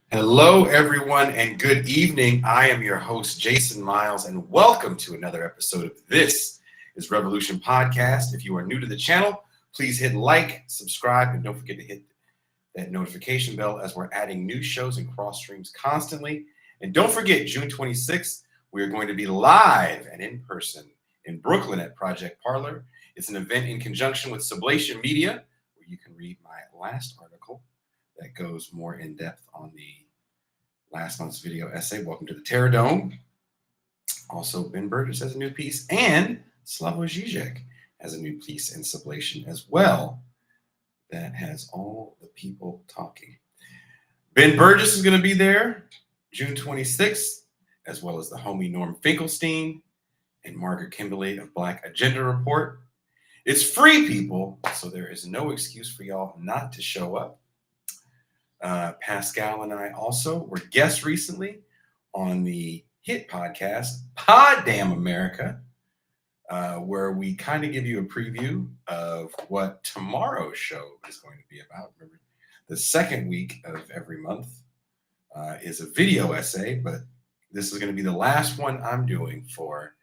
Hello, everyone, and good evening. I am your host, Jason Miles, and welcome to another episode of This is Revolution Podcast. If you are new to the channel, please hit like, subscribe, and don't forget to hit that notification bell as we're adding new shows and cross streams constantly. And don't forget, June 26th, we are going to be live and in person in Brooklyn at Project PARLOR. It's an event in conjunction with Sabotage Media, where you can read my last article that goes more in depth on the last month's video essay, Welcome to the Terror Dome. Also, Ben Burgess has a new piece, and Slavoj Žižek has a new piece in Sublation as well that has all the people talking. Ben Burgess is going to be there June 26th, as well as the homie Norm Finkelstein and Margaret Kimberly of Black Agenda Report. It's free, people, so there is no excuse for y'all not to show up. Pascal and I also were guests recently on the hit podcast, Pod Damn America, where we kind of give you a preview of what tomorrow's show is going to be about. Remember, the second week of every month is a video essay, but this is going to be the last one I'm doing for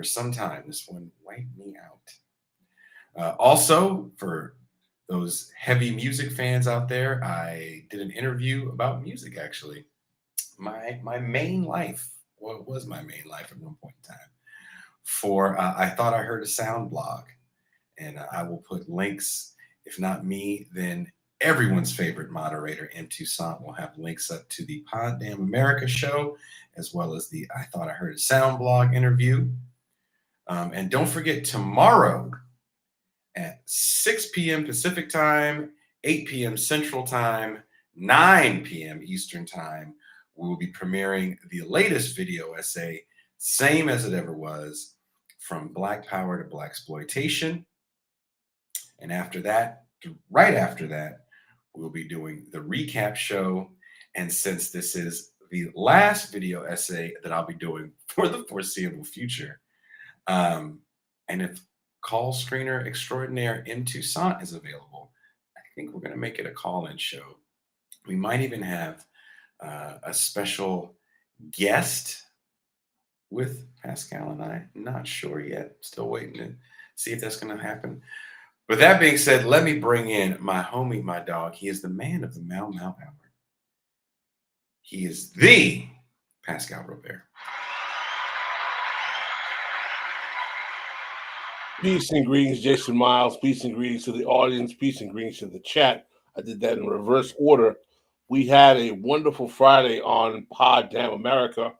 some time. This one wiped me out. Also, for those heavy music fans out there, I did an interview about music, actually. My main life, well, it was my main life at one point in time, for I Thought I Heard a Sound blog. And I will put links, if not me, then everyone's favorite moderator, M. Toussaint, will have links up to the Pod Damn America show, as well as the I Thought I Heard a Sound blog interview. And don't forget, tomorrow, at 6 p.m. Pacific time, 8 p.m. Central time, 9 p.m. Eastern time, we will be premiering the latest video essay, same as it ever was, From Black Power to Black Exploitation. And after that, right after that, we'll be doing the recap show. And since this is the last video essay that I'll be doing for the foreseeable future, and if call screener extraordinaire M. Toussaint is available, I think we're going to make it a call-in show. We might even have a special guest with Pascal and I. Not sure yet. Still waiting to see if that's going to happen. But that being said, let me bring in my homie, my dog. He is the man of the Mau Mau Hour. He is the Pascal Robert. Peace and greetings, Jason Miles. Peace and greetings to the audience. Peace and greetings to the chat. I did that in reverse order. We had a wonderful Friday on Pod Damn America.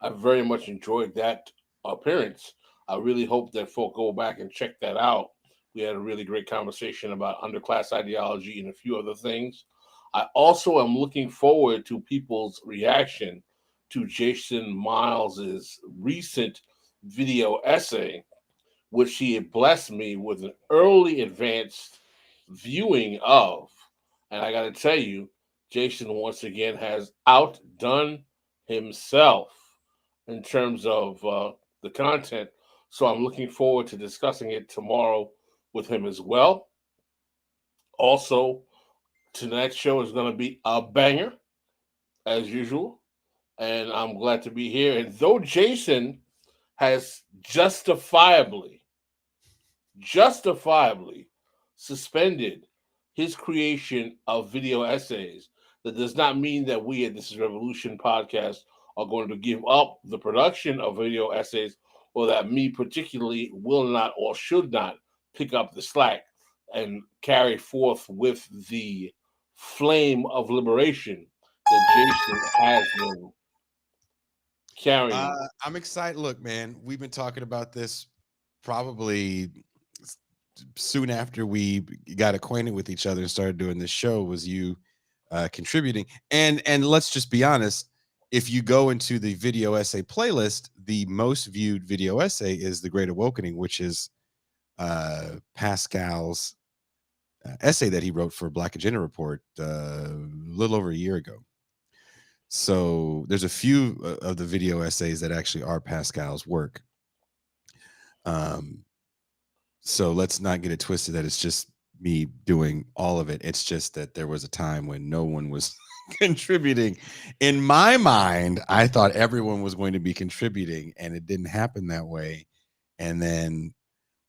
I very much enjoyed that appearance. I really hope that folk go back and check that out. We had a really great conversation about underclass ideology and a few other things. I also am looking forward to people's reaction to Jason Miles's recent video essay, which he had blessed me with an early advanced viewing of. And I got to tell you, Jason once again has outdone himself in terms of the content. So I'm looking forward to discussing it tomorrow with him as well. Also, tonight's show is going to be a banger, as usual. And I'm glad to be here. And though Jason has justifiably suspended his creation of video essays, that does not mean that we at This Is Revolution podcast are going to give up the production of video essays, or that me particularly will not or should not pick up the slack and carry forth with the flame of liberation that Jason has been carrying. I'm excited. Look, man, we've been talking about this probably soon after we got acquainted with each other and started doing this show. Was you contributing? And let's just be honest. If you go into the video essay playlist, the most viewed video essay is The Great Awakening, which is Pascal's essay that he wrote for Black Agenda Report a little over a year ago. So there's a few of the video essays that actually are Pascal's work. So let's not get it twisted that it's just me doing all of it. It's just that there was a time when no one was contributing. In my mind, I thought everyone was going to be contributing, and it didn't happen that way. And then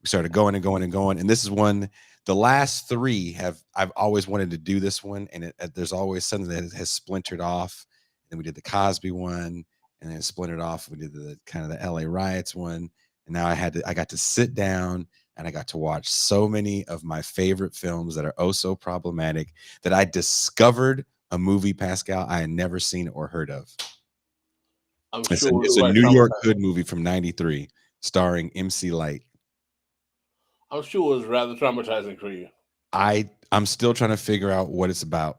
we started going and going and going. And this is one, the last three I've always wanted to do this one. And there's always something that has splintered off. And we did the Cosby one, and then it splintered off. We did the kind of the LA riots one. And now I got to sit down and I got to watch so many of my favorite films that are oh so problematic that I discovered a movie, Pascal, I had never seen or heard of. It's a New York Hood movie from '93 starring MC Lyte. I'm sure it was rather traumatizing for you. I'm still trying to figure out what it's about.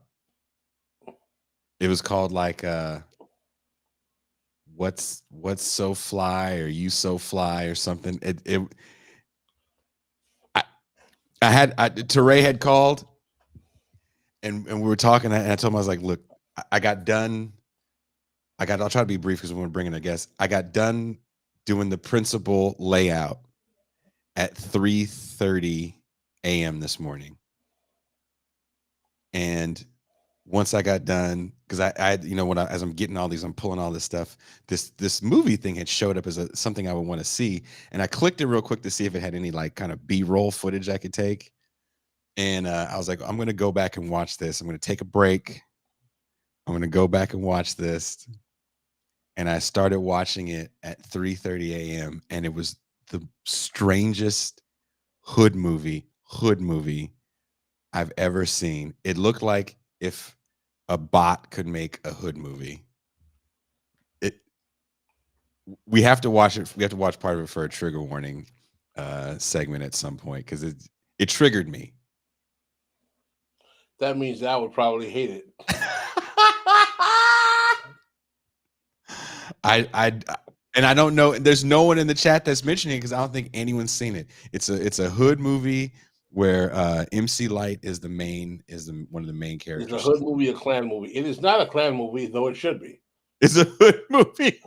It was called like what's so fly, or you so fly, or something. Teray had called and we were talking, and I told him, I was like, look, I'll try to be brief because we're bringing a guest. I got done doing the principal layout at 3:30 a.m. this morning. And once I got done, because I as I'm getting all these, I'm pulling all this stuff. This movie thing had showed up as something I would want to see, and I clicked it real quick to see if it had any like kind of B-roll footage I could take. And I was like, I'm going to go back and watch this. I'm going to take a break. I'm going to go back and watch this. And I started watching it at 3:30 a.m. and it was the strangest hood movie I've ever seen. It looked like if a bot could make a hood movie. We have to watch it. We have to watch part of it for a trigger warning segment at some point, because it triggered me. That means I would probably hate it. And I don't know. There's no one in the chat that's mentioning it because I don't think anyone's seen it. It's a hood movie where MC Lyte is one of the main characters. It's a hood movie, a Klan movie. It is not a Klan movie, though it should be. It's a hood movie.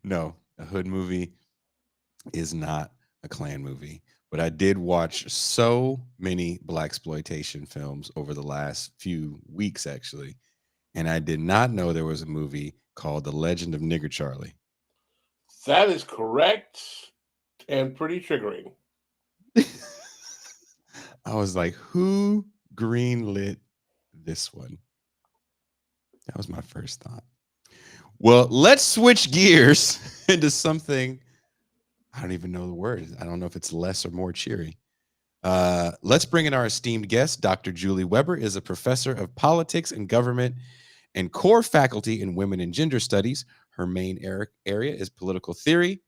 No, a hood movie is not a Klan movie. But I did watch so many blaxploitation films over the last few weeks, actually. And I did not know there was a movie called The Legend of Nigger Charlie. That is correct and pretty triggering. I was like, who greenlit this one? That was my first thought. Well, let's switch gears into something. I don't even know the word. I don't know if it's less or more cheery. Let's bring in our esteemed guest. Dr. Julie Weber is a professor of politics and government and core faculty in women and gender studies. Her main area is political theory,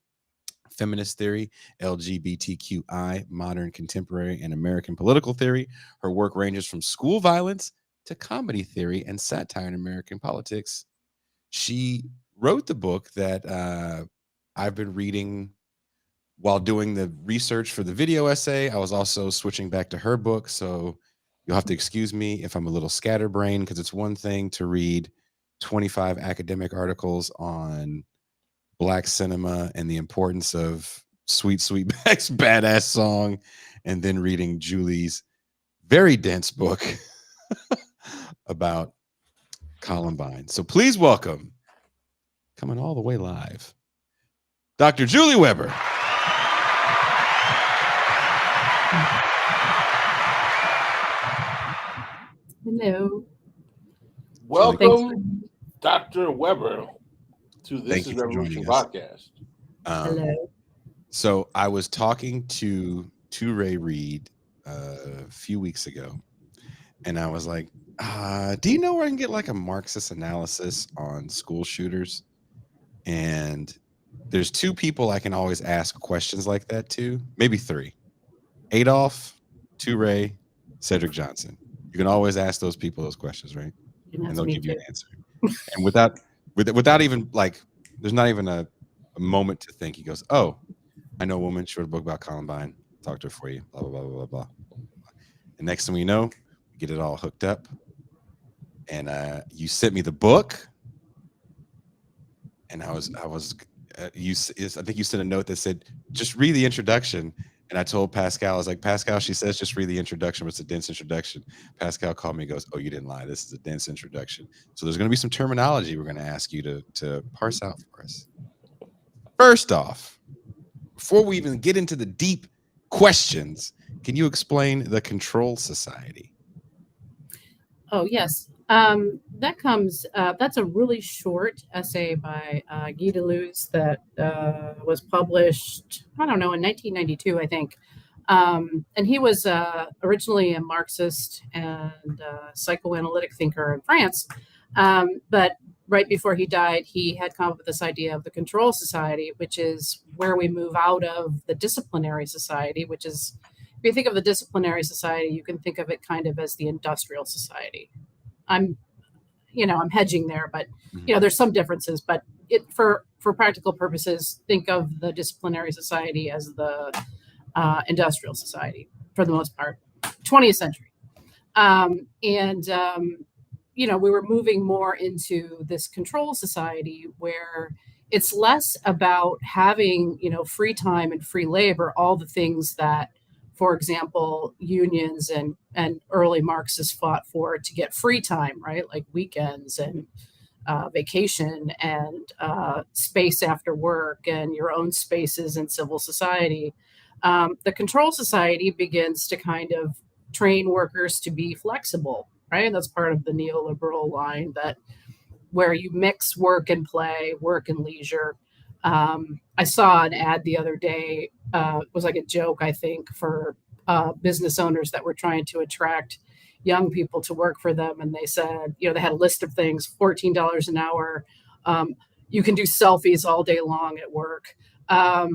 feminist theory, LGBTQI, modern, contemporary, and American political theory. Her work ranges from school violence to comedy theory and satire in American politics. She wrote the book that I've been reading while doing the research for the video essay. I was also switching back to her book. So You'll have to excuse me if I'm a little scatterbrained, because it's one thing to read 25 academic articles on Black cinema and the importance of Sweet Sweetback's badass song, and then reading Julie's very dense book about Columbine. So please welcome, coming all the way live, Dr. Julie Weber. Hello. Welcome, Dr. Weber, to This Thank is you for Revolution joining us. podcast. Hello. So I was talking to Ray Reed a few weeks ago, and I was like, do you know where I can get like a Marxist analysis on school shooters? And there's two people I can always ask questions like that to, maybe three: Adolf, Ray, Cedric Johnson. You can always ask those people those questions, right? And they'll give you an answer. And without even like, there's not even a moment to think. He goes, "Oh, I know a woman. She wrote a book about Columbine. Talk to her for you. Blah blah blah blah blah." And next thing we know, we get it all hooked up. And you sent me the book, and I think you sent a note that said, "Just read the introduction." And I told Pascal, I was like, "Pascal, she says just read the introduction, but it's a dense introduction." Pascal called me and goes, "Oh, you didn't lie. This is a dense introduction." So there's going to be some terminology we're going to ask you to parse out for us. First off, before we even get into the deep questions, can you explain the Control Society? Oh, yes. That's a really short essay by Guy Deleuze that was published, I don't know, in 1992, I think. And he was originally a Marxist and psychoanalytic thinker in France. But right before he died, he had come up with this idea of the Control Society, which is where we move out of the disciplinary society, which is, if you think of the disciplinary society, you can think of it kind of as the industrial society. I'm hedging there, but there's some differences. But for practical purposes, think of the disciplinary society as the industrial society for the most part, 20th century. We were moving more into this control society where it's less about having, free time and free labor, all the things that, for example, unions and early Marxists fought for to get free time, right? Like weekends and vacation and space after work and your own spaces in civil society. The Control Society begins to kind of train workers to be flexible, right? And that's part of the neoliberal line that where you mix work and play, work and leisure. I saw an ad the other day. It was like a joke, I think, for business owners that were trying to attract young people to work for them. And they said, they had a list of things, $14 an hour. You can do selfies all day long at work. Sad,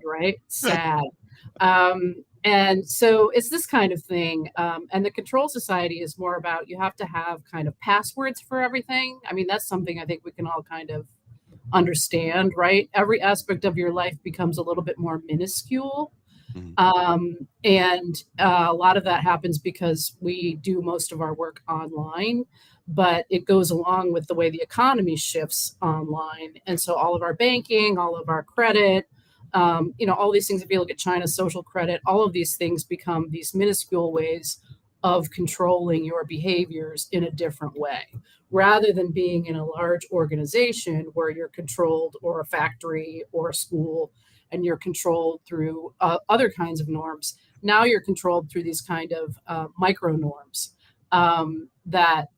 right? Sad. And so it's this kind of thing. And the Control Society is more about, you have to have kind of passwords for everything. I mean, that's something I think we can all kind of understand, right? Every aspect of your life becomes a little bit more minuscule. And a lot of that happens because we do most of our work online, but it goes along with the way the economy shifts online. And so all of our banking, all of our credit, all these things, if you look at China's social credit, all of these things become these minuscule ways of controlling your behaviors in a different way, rather than being in a large organization where you're controlled, or a factory or a school, and you're controlled through other kinds of norms. Now you're controlled through these kind of micro norms that,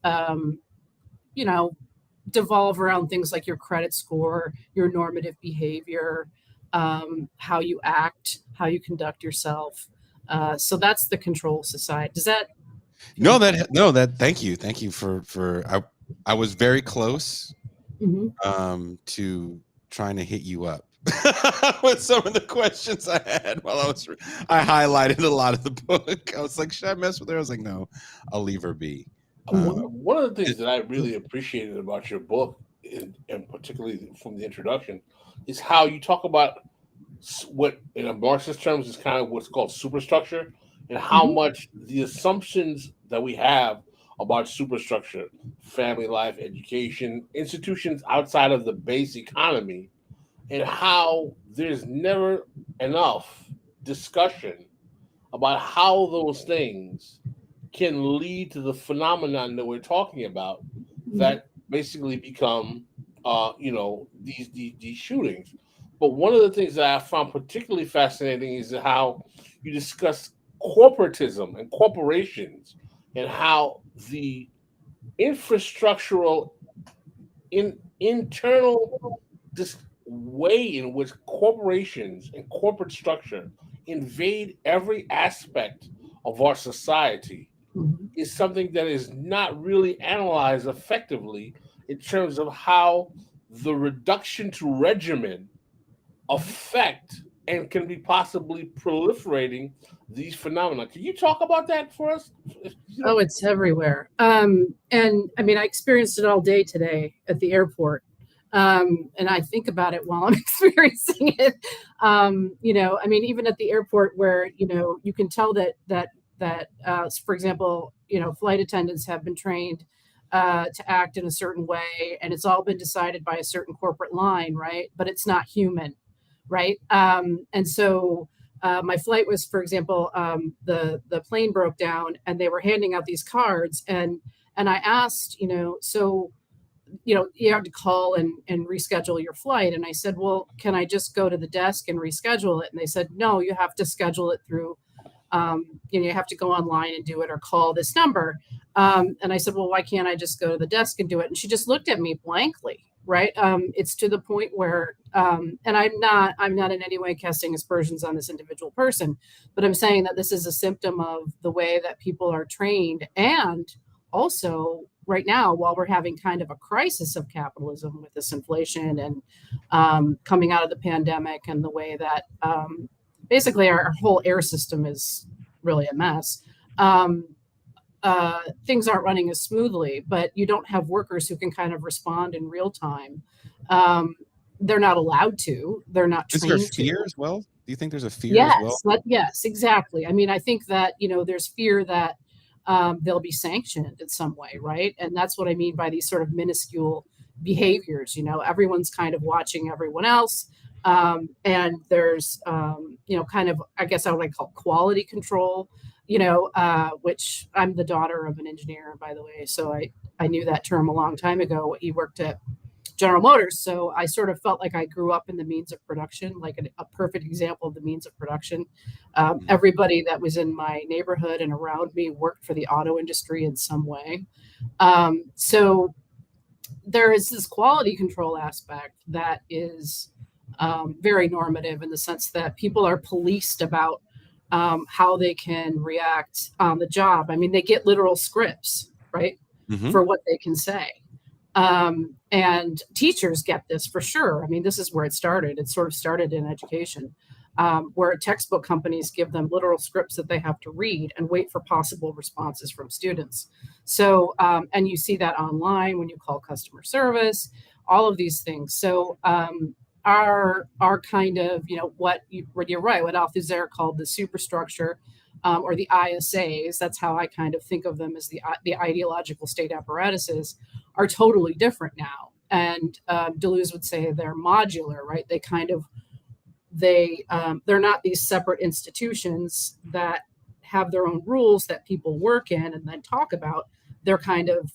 devolve around things like your credit score, your normative behavior, how you act, how you conduct yourself. So that's the Control Society. Does that? Thank you for I was very close to trying to hit you up with some of the questions I had while I highlighted a lot of the book. I was like, should I mess with her? I was like, no, I'll leave her be. One of the things that I really appreciated about your book, and particularly from the introduction, is how you talk about what, in a Marxist terms, is kind of what's called superstructure. and how Mhm. much the assumptions that we have about superstructure, family life, education, institutions outside of the base economy, and how there's never enough discussion about how those things can lead to the phenomenon that we're talking about Mhm. that basically become these shootings. But one of the things that I found particularly fascinating is how you discuss corporatism and corporations and how the infrastructural internal this way in which corporations and corporate structure invade every aspect of our society Mhm. is something that is not really analyzed effectively in terms of how the reduction to regimen affect and can be possibly proliferating these phenomena. Can you talk about that for us? Oh, it's everywhere. And I mean, I experienced it all day today at the airport. And I think about it while I'm experiencing it. I mean, even at the airport where, you can tell that for example, flight attendants have been trained to act in a certain way, and it's all been decided by a certain corporate line, right? But it's not human, right? And so my flight was, for example, the plane broke down, and they were handing out these cards, and I asked, so you have to call and reschedule your flight, and I said, well, can I just go to the desk and reschedule it? And they said, no, you have to schedule it through. You have to go online and do it or call this number. And I said, well, why can't I just go to the desk and do it? And she just looked at me blankly. Right. It's to the point where, and I'm not in any way casting aspersions on this individual person, but I'm saying that this is a symptom of the way that people are trained. And also right now, while we're having kind of a crisis of capitalism with this inflation and coming out of the pandemic, and the way that basically our whole air system is really a mess. Things aren't running as smoothly, but you don't have workers who can kind of respond in real time. Um, they're not allowed to. They're not Is there a trained to. fear as well? Do you think there's a fear as well? Yes, exactly. I mean, I think that there's fear that they'll be sanctioned in some way, right? And that's what I mean by these sort of minuscule behaviors. Everyone's kind of watching everyone else, and there's kind of, I guess I would call quality control. Which I'm the daughter of an engineer, by the way, so I knew that term a long time ago. He worked at General Motors, so I sort of felt like I grew up in the means of production, like a perfect example of the means of production. Everybody that was in my neighborhood and around me worked for the auto industry in some way. So there is this quality control aspect that is very normative, in the sense that people are policed about how they can react on the job. I mean, they get literal scripts, right, Mm-hmm. for what they can say. And teachers get this for sure. I mean, this is where it started. It sort of started in education, where textbook companies give them literal scripts that they have to read and wait for possible responses from students. So, and you see that online when you call customer service, all of these things. So, our kind of, what you're right, what Althusser called the superstructure, or the ISAs, that's how I kind of think of them, as the ideological state apparatuses, are totally different now. And Deleuze would say they're modular, right? They're not these separate institutions that have their own rules that people work in and then talk about. They're kind of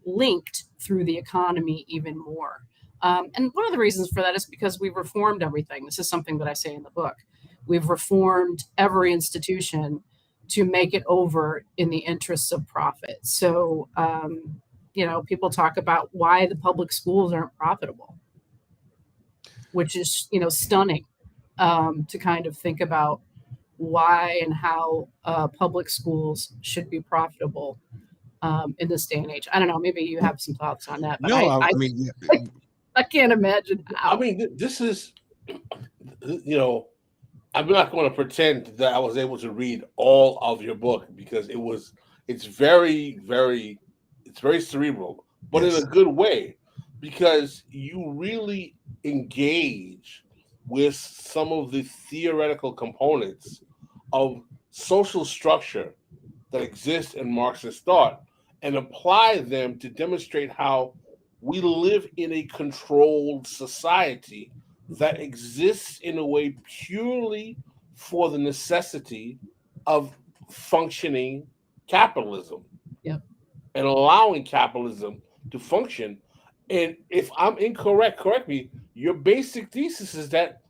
linked through the economy even more. And one of the reasons for that is because we've reformed everything. This is something that I say in the book. We've reformed every institution to make it over in the interests of profit. So, people talk about why the public schools aren't profitable, which is, stunning, to kind of think about why and how public schools should be profitable in this day and age. I don't know. Maybe you have some thoughts on that, but No, I mean, I can't imagine how. I mean, this is, I'm not going to pretend that I was able to read all of your book, because it's very, it's very cerebral, but yes. in a good way, because you really engage with some of the theoretical components of social structure that exists in Marxist thought and apply them to demonstrate how we live in a controlled society that exists in a way purely for the necessity of functioning capitalism. Yep. And allowing capitalism to function. And if I'm incorrect, correct me, your basic thesis is that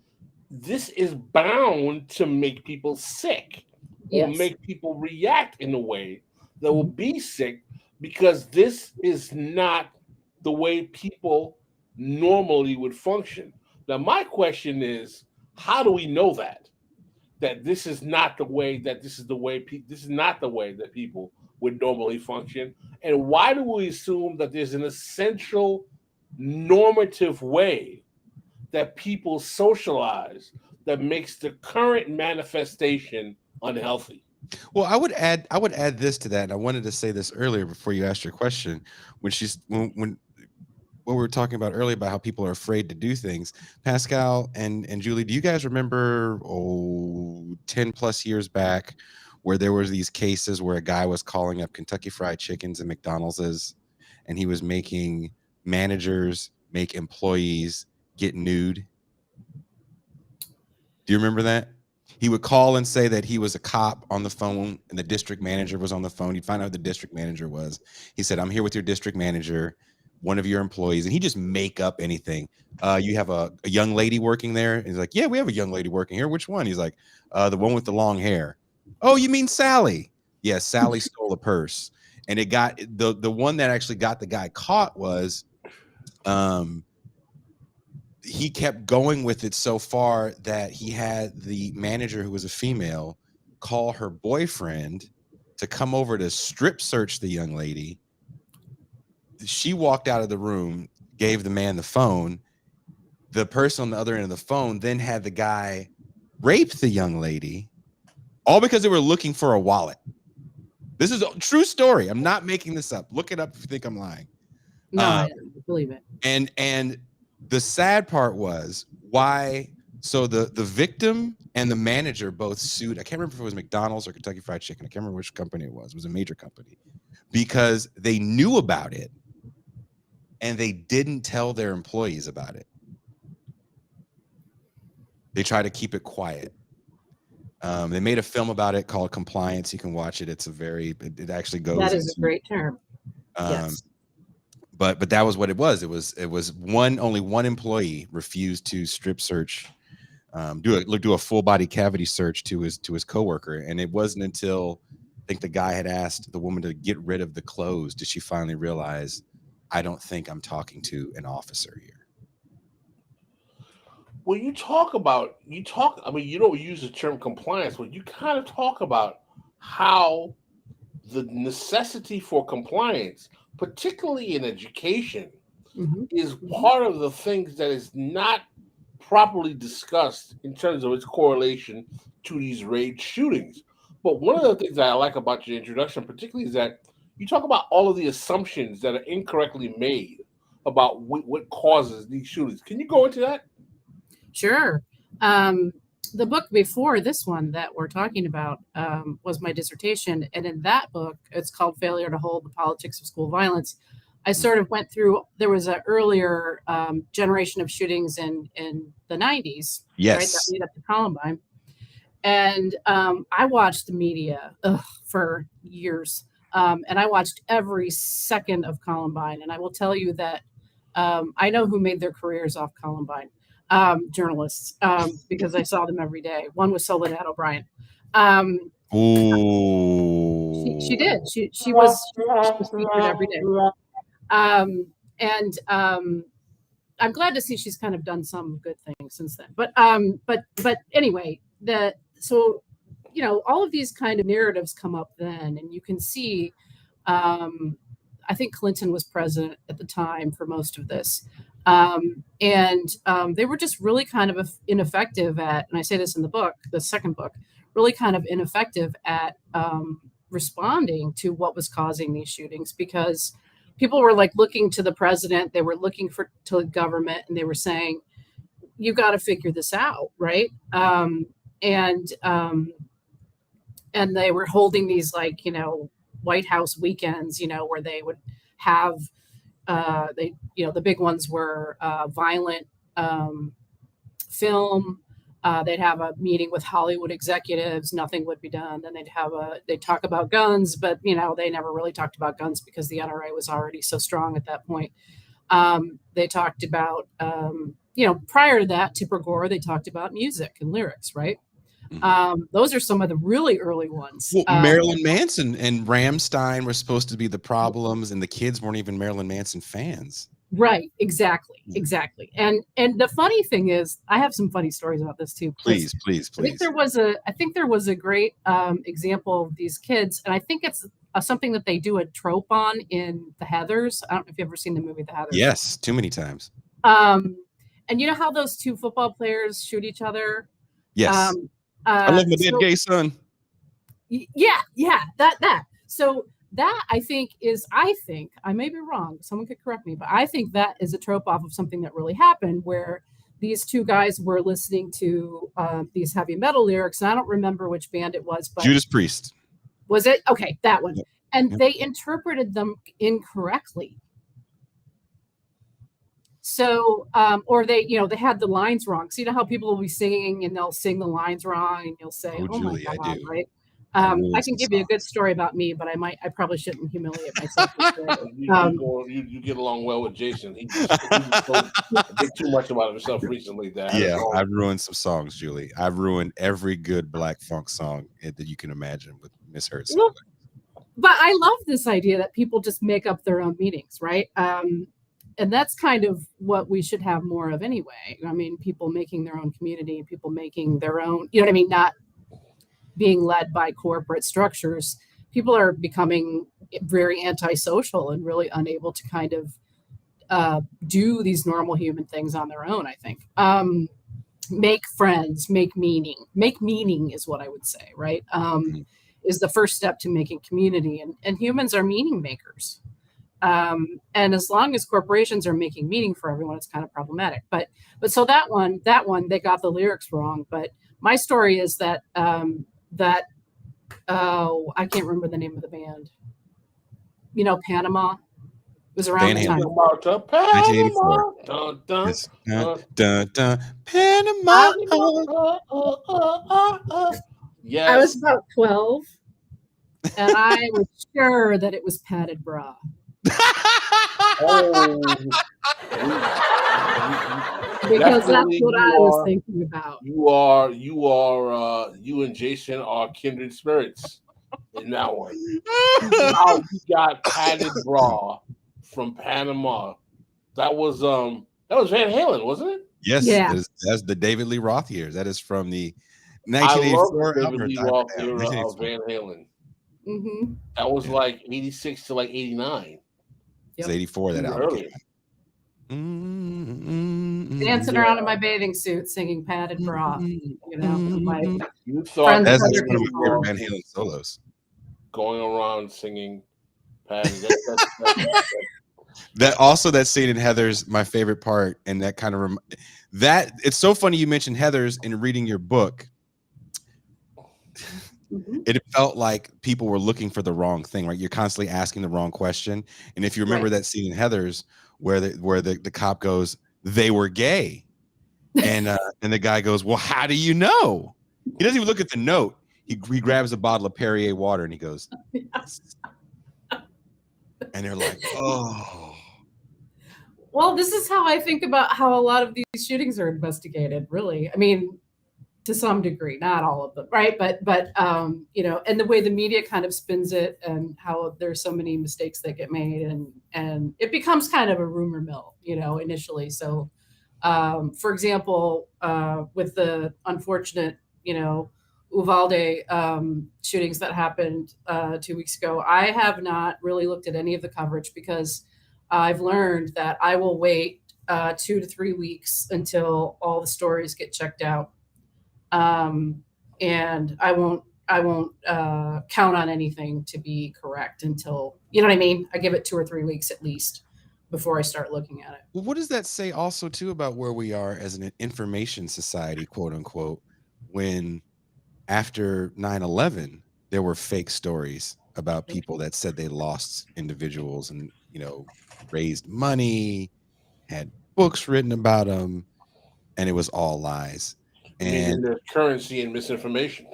this is bound to make people sick or Yes. make people react in a way that will be sick because this is not the way people normally would function. Now, my question is, how do we know that this is not the way that this is not the way that people would normally function? And why do we assume that there's an essential normative way that people socialize that makes the current manifestation unhealthy? Well, I would add this to that, and I wanted to say this earlier before you asked your question. When we were talking about earlier about how people are afraid to do things, Pascal and Julie, do you guys remember 10 plus years back where there was these cases where a guy was calling up Kentucky Fried Chickens and McDonald's and he was making managers make employees get nude? Do you remember that? He would call and say that he was a cop on the phone and the district manager was on the phone. He'd find out who the district manager was. He said, "I'm here with your district manager, one of your employees," and he just make up anything. You have a young lady working there? And he's like, "Yeah, we have a young lady working here. Which one?" He's like, "The one with the long hair." "Oh, you mean Sally?" "Yeah, Sally stole a purse." And it got the one that actually got the guy caught was he kept going with it so far that he had the manager, who was a female, call her boyfriend to come over to strip search the young lady. She walked out of the room, gave the man the phone. The person on the other end of the phone then had the guy rape the young lady, all because they were looking for a wallet. This is a true story. I'm not making this up. Look it up if you think I'm lying. No, I believe it. And the sad part was why. So the victim and the manager both sued. I can't remember if it was McDonald's or Kentucky Fried Chicken. I can't remember which company it was. It was a major company, because they knew about it and they didn't tell their employees about it. They tried to keep it quiet. They made a film about it called Compliance. You can watch it. It actually goes. That is a great term. Yes. But that was what it was. It was only one employee refused to strip search, do a full body cavity search to his coworker, and it wasn't until I think the guy had asked the woman to get rid of the clothes did she finally realize, I don't think I'm talking to an officer here. Well, you don't use the term compliance, but you kind of talk about how the necessity for compliance, particularly in education, is part of the things that is not properly discussed in terms of its correlation to these raid shootings. But one of the things that I like about your introduction, particularly, is that you talk about all of the assumptions that are incorrectly made about what causes these shootings. Can you go into that? Sure. The book before this one that we're talking about was my dissertation. And in that book, it's called Failure to Hold: The Politics of School Violence. I sort of went through, there was an earlier generation of shootings in the 90s, yes, right, that lead up to Columbine. And I watched the media for years. And I watched every second of Columbine. And I will tell you that I know who made their careers off Columbine. Journalists, because I saw them every day. One was Soledad O'Brien. She did. She was featured every day. And I'm glad to see she's kind of done some good things since then. But anyway, so all of these kind of narratives come up then, and you can see. I think Clinton was president at the time for most of this. They were just really kind of ineffective at, and I say this in the book, the second book, really kind of ineffective at responding to what was causing these shootings, because people were like looking to the president, they were looking to the government, and they were saying, you got to figure this out, right? and they were holding these like, White House weekends, where they would have the big ones were violent film. They'd have a meeting with Hollywood executives. Nothing would be done. Then they'd talk about guns, but they never really talked about guns because the NRA was already so strong at that point. They talked about, prior to that, Tipper Gore, they talked about music and lyrics, right? Those are some of the really early ones. Well, Marilyn Manson and Rammstein were supposed to be the problems, and the kids weren't even Marilyn Manson fans. Right, exactly. And the funny thing is, I have some funny stories about this too. Please. I think there was a great example of these kids, and I think it's something that they do a trope on in The Heathers. I don't know if you've ever seen the movie The Heathers. Yes, too many times. And you know how those two football players shoot each other? Yes. I love my dead gay son. Yeah, that. So that I think, I may be wrong, someone could correct me, but I think that is a trope off of something that really happened, where these two guys were listening to these heavy metal lyrics, and I don't remember which band it was, but Judas Priest. Was it? Okay, that one. Yep. And they interpreted them incorrectly. So, or they had the lines wrong. So you know how people will be singing and they'll sing the lines wrong, and you'll say, "Oh Julie, my God," I do. right? I can give you a good story about me, but I probably shouldn't humiliate myself. You get along well with Jason. He told a bit too much about himself recently. I've ruined some songs, Julie. I've ruined every good black funk song that you can imagine with misheard. Well, but I love this idea that people just make up their own meanings, right? And that's kind of what we should have more of anyway. I mean, people making their own community, people making their own, not being led by corporate structures. People are becoming very antisocial and really unable to kind of do these normal human things on their own, I think. Make friends, make meaning. Make meaning is what I would say, right? Is the first step to making community. And humans are meaning makers. And as long as corporations are making meaning for everyone, it's kind of problematic. But so that one, they got the lyrics wrong. But my story is that I can't remember the name of the band. Panama. It was around the time. 1984. Dun, dun, Yes. dun. Dun, dun. Panama. Yes. I was about 12, and I was sure that it was padded bra. Because that's what I was thinking about. You and Jason are kindred spirits in that one. Wow, you got padded bra from Panama. That was Van Halen, wasn't it? Yes, Yeah. that's the David Lee Roth years. That is from the I love 1984 the David Lee Roth era of 1984. Van Halen. Mm-hmm. That was like 86 to like 89. It's 84 that album Early. came out. Dancing around in my bathing suit, singing padded bra. My You thought That's friends- one of my favorite Van Halen solos. going around singing padded. That scene in Heathers, my favorite part, and that kind of that it's so funny you mentioned Heathers in reading your book. It felt like people were looking for the wrong thing, right? You're constantly asking the wrong question. And if you remember that scene in Heathers where the cop goes, "They were gay," and the guy goes, "Well, how do you know?" He doesn't even look at the note. He grabs a bottle of Perrier water and he goes, "Yes." And they're like, "Oh." Well, this is how I think about how a lot of these shootings are investigated, really. I mean, to some degree, not all of them, right? But and the way the media kind of spins it, and how there's so many mistakes that get made, and it becomes kind of a rumor mill, initially. So, for example, with the unfortunate, Uvalde shootings that happened 2 weeks ago, I have not really looked at any of the coverage because I've learned that I will wait 2 to 3 weeks until all the stories get checked out. And I won't count on anything to be correct until, you know what I mean? I give it 2 or 3 weeks at least before I start looking at it. Well, what does that say also too about where we are as an information society, quote unquote, when after 9/11, there were fake stories about people that said they lost individuals and, raised money, had books written about them, and it was all lies. Meaning And there's currency in misinformation.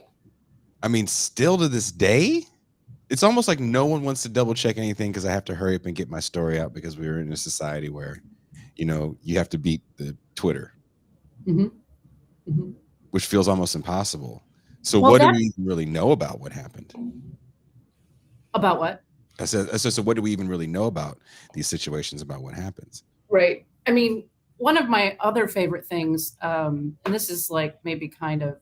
I mean, still to this day, it's almost like no one wants to double check anything because I have to hurry up and get my story out because we're in a society where, you have to beat the Twitter, which feels almost impossible. So Well, what do we even really know about what happened? About what? I said, so what do we even really know about these situations, about what happens? Right. I mean, one of my other favorite things, and this is like maybe kind of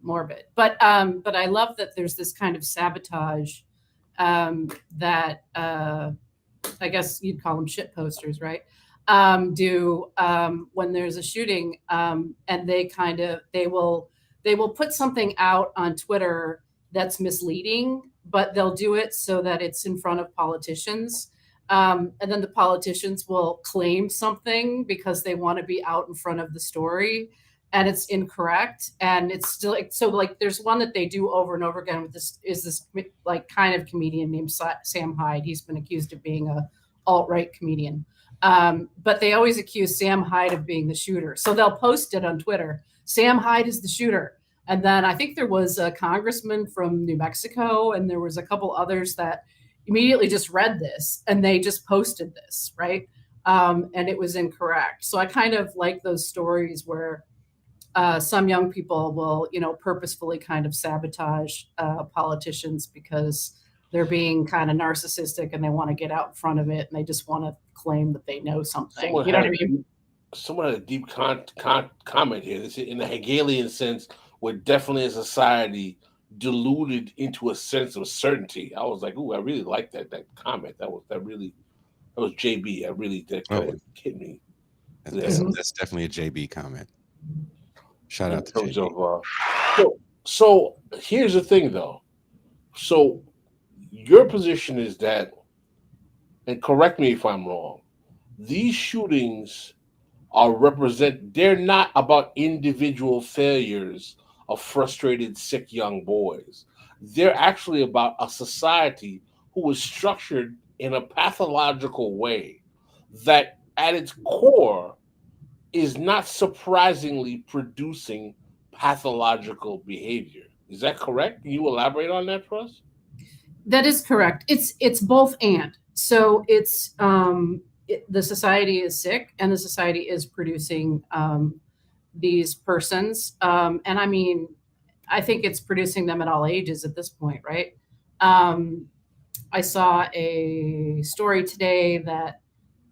morbid, but I love that there's this kind of sabotage that I guess you'd call them shit posters, right? Do when there's a shooting, and they will put something out on Twitter that's misleading, but they'll do it so that it's in front of politicians. And then the politicians will claim something because they want to be out in front of the story, and it's incorrect. And it's still like there's one that they do over and over again with this like kind of comedian named Sam Hyde. He's been accused of being a alt-right comedian. But they always accuse Sam Hyde of being the shooter. So they'll post it on Twitter. Sam Hyde is the shooter. And then I think there was a congressman from New Mexico, and there was a couple others that immediately just read this and they just posted this, right? And it was incorrect. So I kind of like those stories where some young people will, purposefully kind of sabotage politicians because they're being kind of narcissistic and they want to get out in front of it and they just want to claim that they know something. Someone You know what I mean? Someone had a deep comment here. This in the Hegelian sense, we're definitely a society deluded into a sense of certainty. I was like, "Ooh, I really like that comment. That was JB. That hit me." That's definitely a JB comment. Shout out to JB. So here's the thing, though. So your position is that, and correct me if I'm wrong, these shootings they're not about individual failures of frustrated, sick young boys. They're actually about a society who is structured in a pathological way that at its core is not surprisingly producing pathological behavior. Is that correct? Can you elaborate on that for us? That is correct. It's both and. So it's the society is sick and the society is producing these persons. And I mean, I think it's producing them at all ages at this point, right? I saw a story today that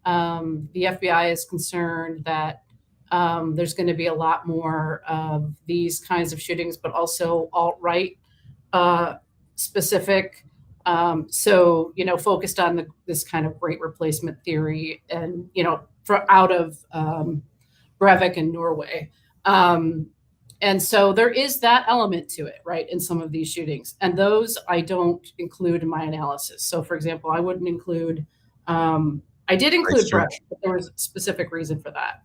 the FBI is concerned that there's going to be a lot more of these kinds of shootings, but also alt-right specific. So, focused on this kind of great replacement theory and, out of Breivik in Norway. And so there is that element to it, right, in some of these shootings. And those I don't include in my analysis. So, for example, I wouldn't include, I did include Breivik, but there was a specific reason for that.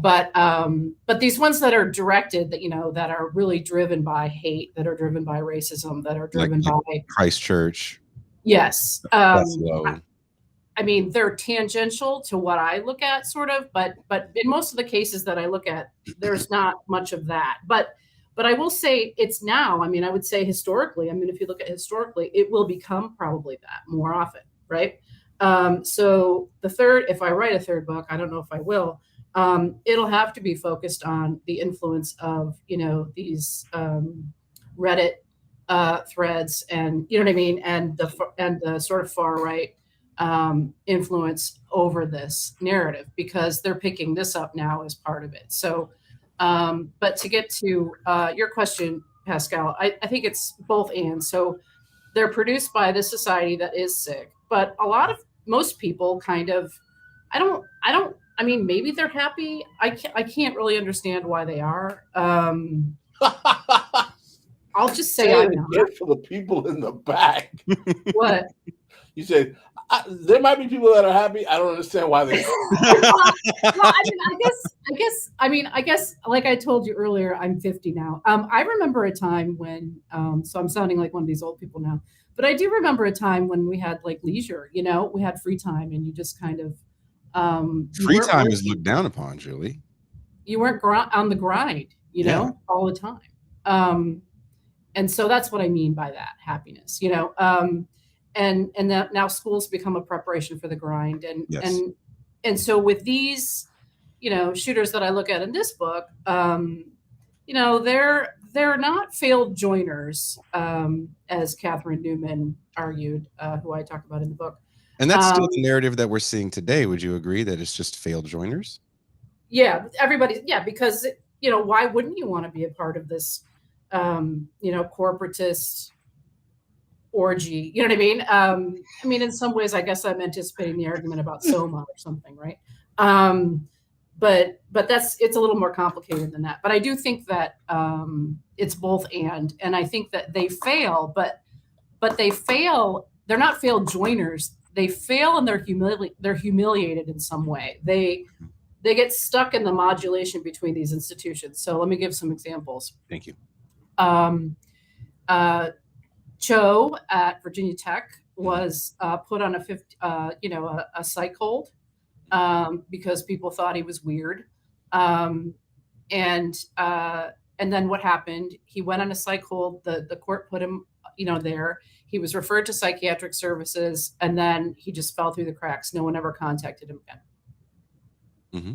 But these ones that are directed, that are really driven by hate, that are driven by racism, that are driven by Christchurch. Yes. I mean, they're tangential to what I look at, sort of, but in most of the cases that I look at, there's not much of that. But I will say it's now. I mean, I would say historically. I mean, if you look at historically, it will become probably that more often, right? So if I write a third book, I don't know if I will. It'll have to be focused on the influence of, these Reddit threads, and you know what I mean, and the sort of far right influence over this narrative, because they're picking this up now as part of it. So, but to get to your question, Pascal, I think it's both and. So they're produced by this society that is sick, but most people kind of, I mean, maybe they're happy. I can't really understand why they are. I'll just say I'm not. For the people in the back. What? You said, There might be people that are happy. I don't understand why they. I guess, like I told you earlier, I'm 50 now. I remember a time when, so I'm sounding like one of these old people now, but I do remember a time when we had like leisure. We had free time, and you just kind of Free time is looked down upon, Julie. You weren't on the grind, all the time. And so that's what I mean by that happiness, and that now schools become a preparation for the grind. And, yes. and so with these, shooters that I look at in this book, they're not failed joiners, as Catherine Newman argued, who I talk about in the book. And that's still the narrative that we're seeing today. Would you agree that it's just failed joiners? Yeah, because, why wouldn't you want to be a part of this, corporatist orgy? You know what I mean? In some ways, I guess I'm anticipating the argument about Soma or something, right? But it's a little more complicated than that. But I do think that it's both and I think that they fail, but they fail. They're not failed joiners. They fail and they're humiliated in some way. They get stuck in the modulation between these institutions. So let me give some examples. Thank you. Cho at Virginia Tech was put on a psych hold because people thought he was weird. And then what happened? He went on a psych hold. The court put him, there. He was referred to psychiatric services, and then he just fell through the cracks. No one ever contacted him again. Mm-hmm.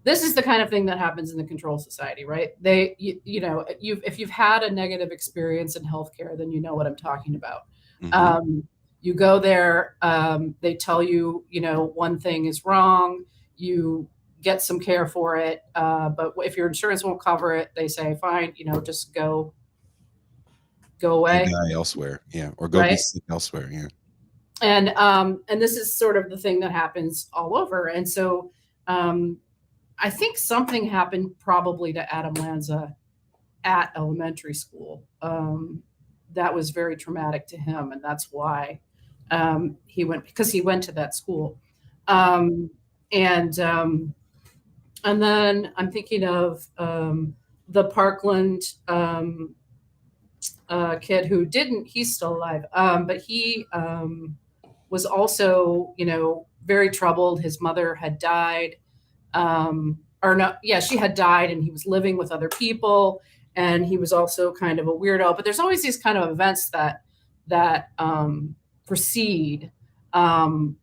This is the kind of thing that happens in the control society, right? If you've had a negative experience in healthcare, then you know what I'm talking about. Mm-hmm. You go there, they tell you, one thing is wrong. You get some care for it, but if your insurance won't cover it, they say, fine, just go away. Die elsewhere, yeah, or go be sick elsewhere, yeah. And this is sort of the thing that happens all over. And so I think something happened probably to Adam Lanza at elementary school that was very traumatic to him, and that's why he went to that school. And then I'm thinking of the Parkland kid who he's still alive, but he was also, very troubled. His mother had died, she had died, and he was living with other people, and he was also kind of a weirdo. But there's always these kind of events that precede them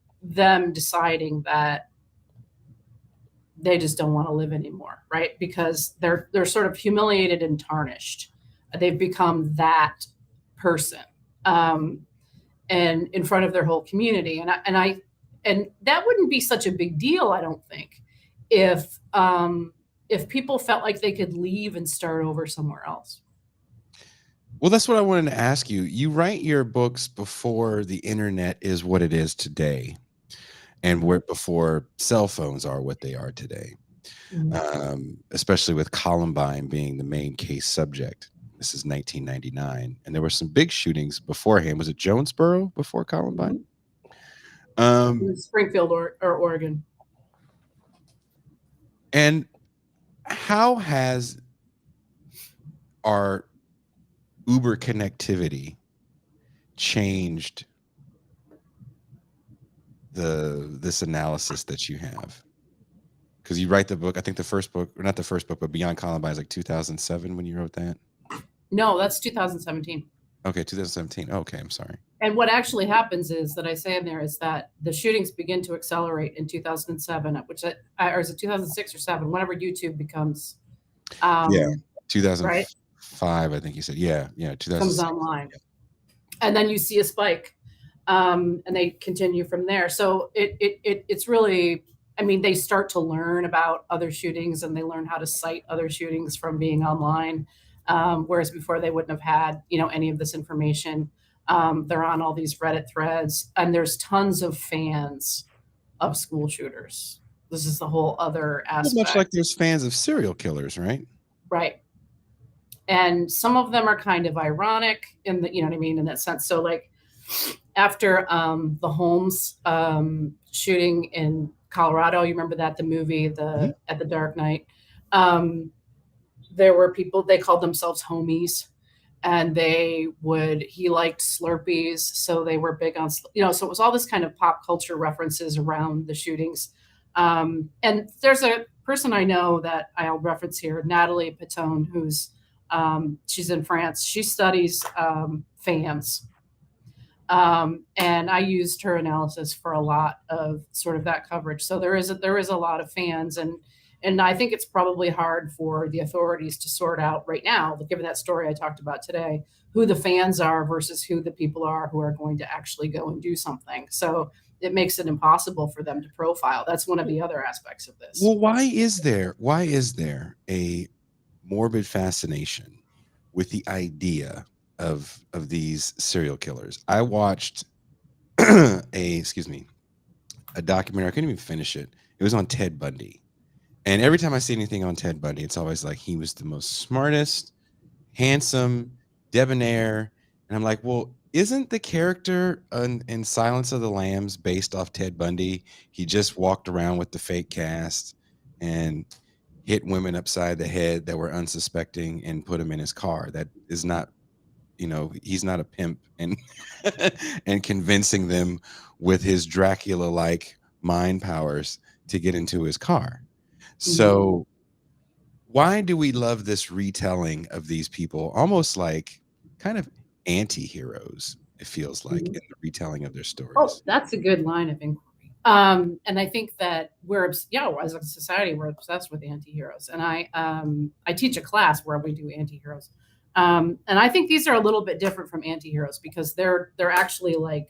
deciding that they just don't want to live anymore, right? Because they're sort of humiliated and tarnished. They've become that person, and in front of their whole community. And that wouldn't be such a big deal, I don't think, if people felt like they could leave and start over somewhere else. Well, that's what I wanted to ask you. You write your books before the internet is what it is today, and before cell phones are what they are today, especially with Columbine being the main case subject. This is 1999, and there were some big shootings beforehand. Was it Jonesboro before Columbine? Springfield or Oregon. And how has our Uber connectivity changed this analysis that you have? Because you write the book, I think the first book, or not the first book, but Beyond Columbine is like 2007 when you wrote that? No, that's 2017. Okay, 2017. Okay, I'm sorry. And what actually happens is that I say in there is that the shootings begin to accelerate in 2007, or is it 2006 or 7, whenever YouTube becomes 2005, right? I think you said. Yeah, 2006. Comes online. Yeah. And then you see a spike, and they continue from there. So it's really, they start to learn about other shootings, and they learn how to cite other shootings from being online. Whereas before they wouldn't have had, any of this information. They're on all these Reddit threads, and there's tons of fans of school shooters. This is the whole other aspect. Much like there's fans of serial killers, right? Right. And some of them are kind of ironic in the, in that sense. So like, after the Holmes shooting in Colorado. You remember that, the movie, the at the Dark Knight. Um, there were people, they called themselves homies, and he liked Slurpees, so they were big on, so it was all this kind of pop culture references around the shootings. And there's a person I know that I'll reference here, Natalie Petone, who's she's in France. She studies fans. And I used her analysis for a lot of sort of that coverage. So there is a lot of fans, and I think it's probably hard for the authorities to sort out right now, given that story I talked about today, who the fans are versus who the people are who are going to actually go and do something. So it makes it impossible for them to profile. That's one of the other aspects of this. Well, why is there a morbid fascination with the idea of these serial killers? I watched a documentary. I couldn't even finish it. It was on Ted Bundy. And every time I see anything on Ted Bundy, it's always like he was the most smartest, handsome, debonair. And I'm like, well, isn't the character in Silence of the Lambs based off Ted Bundy? He just walked around with the fake cast and hit women upside the head that were unsuspecting and put them in his car. That is not, he's not a pimp and and convincing them with his Dracula-like mind powers to get into his car. So why do we love this retelling of these people, almost like kind of anti-heroes, it feels like, in the retelling of their stories? Oh, that's a good line of inquiry. And I think that as a society, we're obsessed with anti-heroes. And I teach a class where we do anti-heroes. And I think these are a little bit different from anti-heroes because they're actually like,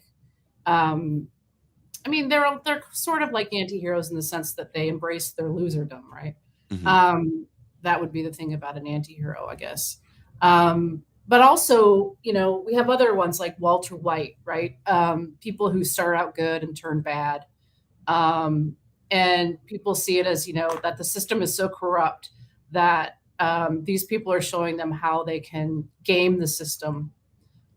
they're sort of like anti-heroes in the sense that they embrace their loserdom, right? That would be the thing about an anti-hero, I guess. But also, we have other ones like Walter White, right? People who start out good and turn bad. And people see it as, that the system is so corrupt that these people are showing them how they can game the system.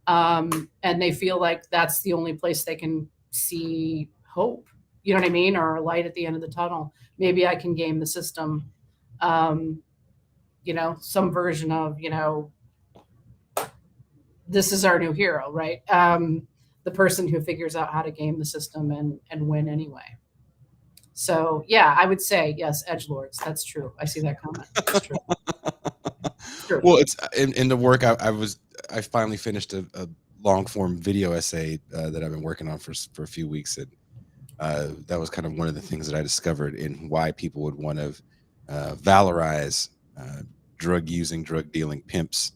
And they feel like that's the only place they can see hope, you know what I mean? Or a light at the end of the tunnel. Maybe I can game the system. Some version of, this is our new hero, right? The person who figures out how to game the system and win anyway. So yeah, I would say yes, edgelords. That's true. I see that comment. That's true. True. Well, it's in the work. I finally finished a long form video essay that I've been working on for a few weeks. And that was kind of one of the things that I discovered in why people would want to valorize drug using, drug dealing pimps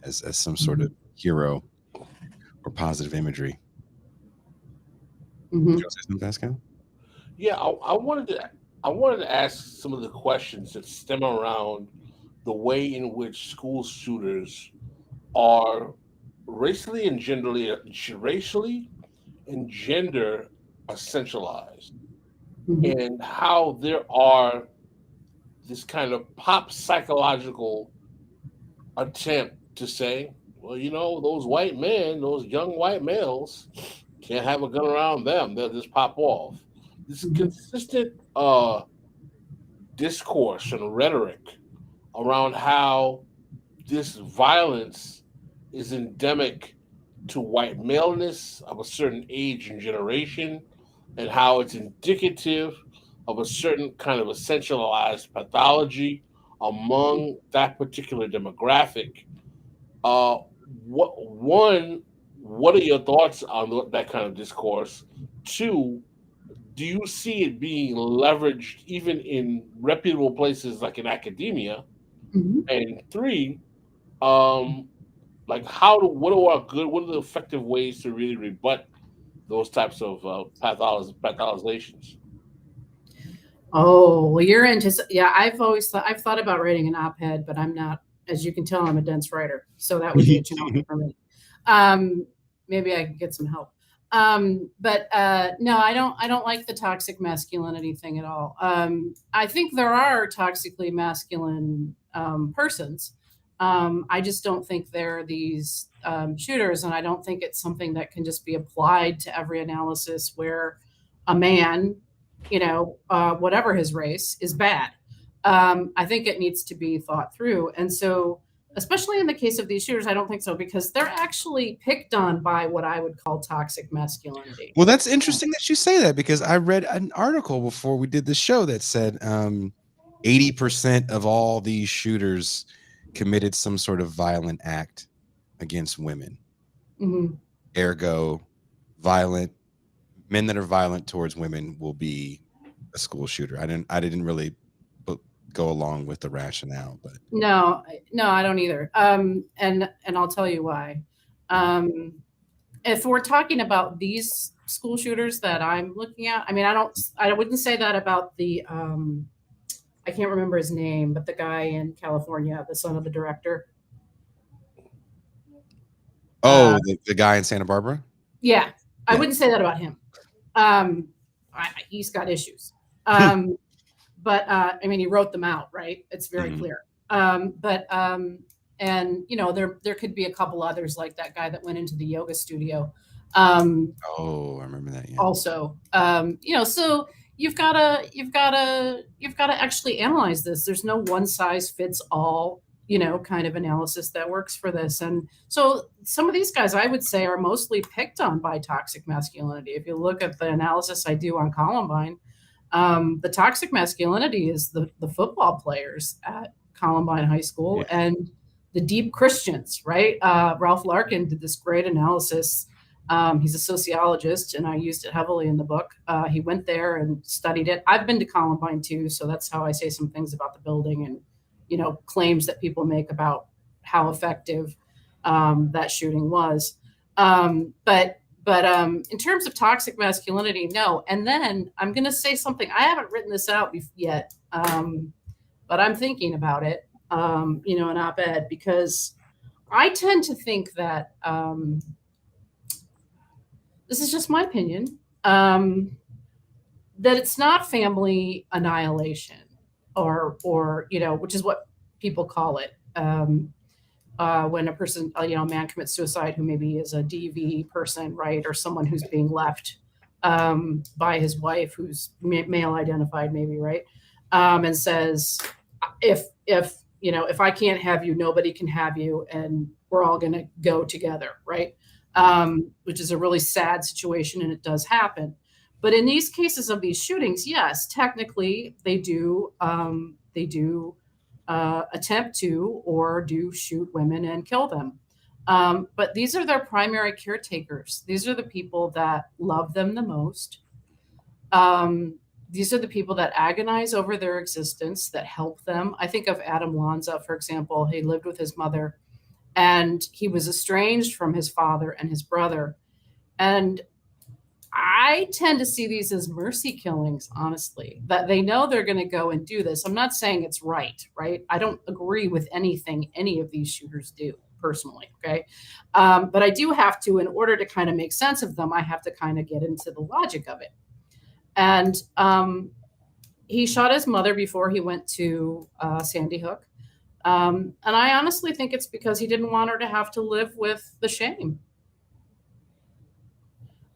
as some sort of hero or positive imagery. Mm-hmm. Did you say something, Pascal? Yeah, I wanted to ask some of the questions that stem around the way in which school shooters are racially and gender essentialized, and how there are this kind of pop psychological attempt to say, well, those white men, those young white males can't have a gun around them. They'll just pop off. This consistent discourse and rhetoric around how this violence is endemic to white maleness of a certain age and generation, and how it's indicative of a certain kind of essentialized pathology among that particular demographic. What are your thoughts on that kind of discourse? 2, do you see it being leveraged even in reputable places like in academia? And 3, what are the effective ways to really rebut those types of pathologizations? Oh, well, you're into, I've thought about writing an op-ed, but I'm not, as you can tell, I'm a dense writer. So that would be a challenge for me. Maybe I could get some help. But no, I don't like the toxic masculinity thing at all. I think there are toxically masculine persons. I just don't think they're these shooters, and I don't think it's something that can just be applied to every analysis where a man, whatever his race, is bad. I think it needs to be thought through. And so, especially in the case of these shooters, I don't think so, because they're actually picked on by what I would call toxic masculinity. Well, that's interesting that you say that, because I read an article before we did the show that said 80% of all these shooters committed some sort of violent act against women. Mm-hmm. Ergo, men that are violent towards women will be a school shooter. I didn't really go along with the rationale, but no, I don't either. And I'll tell you why. If we're talking about these school shooters that I'm looking at, I mean, I wouldn't say that about the, I can't remember his name, but the guy in California, the son of the director. Oh, the guy in Santa Barbara? Yeah, I wouldn't say that about him. He's got issues. But I mean, he wrote them out, right? It's very clear. And there could be a couple others, like that guy that went into the yoga studio. Oh, I remember that. Yeah. Also, so you've got to actually analyze this. There's no one size fits all, kind of analysis that works for this. And so some of these guys, I would say, are mostly picked on by toxic masculinity. If you look at the analysis I do on Columbine, the toxic masculinity is the football players at Columbine High School and the deep Christians, right? Ralph Larkin did this great analysis. He's a sociologist, and I used it heavily in the book. He went there and studied it. I've been to Columbine too, so that's how I say some things about the building and, claims that people make about how effective that shooting was. But in terms of toxic masculinity, no. And then I'm going to say something. I haven't written this out yet, but I'm thinking about it, an op-ed, because I tend to think that this is just my opinion, that it's not family annihilation or which is what people call it. When a person, a man commits suicide who maybe is a DV person, right? Or someone who's being left by his wife, who's male identified maybe, right? And says, if I can't have you, nobody can have you, and we're all going to go together, right? Which is a really sad situation, and it does happen. But in these cases of these shootings, yes, technically they do attempt to or do shoot women and kill them. But these are their primary caretakers. These are the people that love them the most. These are the people that agonize over their existence, that help them. I think of Adam Lanza, for example. He lived with his mother, and he was estranged from his father and his brother. And I tend to see these as mercy killings, honestly, that they know they're going to go and do this. I'm not saying it's right? I don't agree with anything any of these shooters do personally, okay? But I do have to, in order to kind of make sense of them, I have to kind of get into the logic of it. And he shot his mother before he went to Sandy Hook. And I honestly think it's because he didn't want her to have to live with the shame.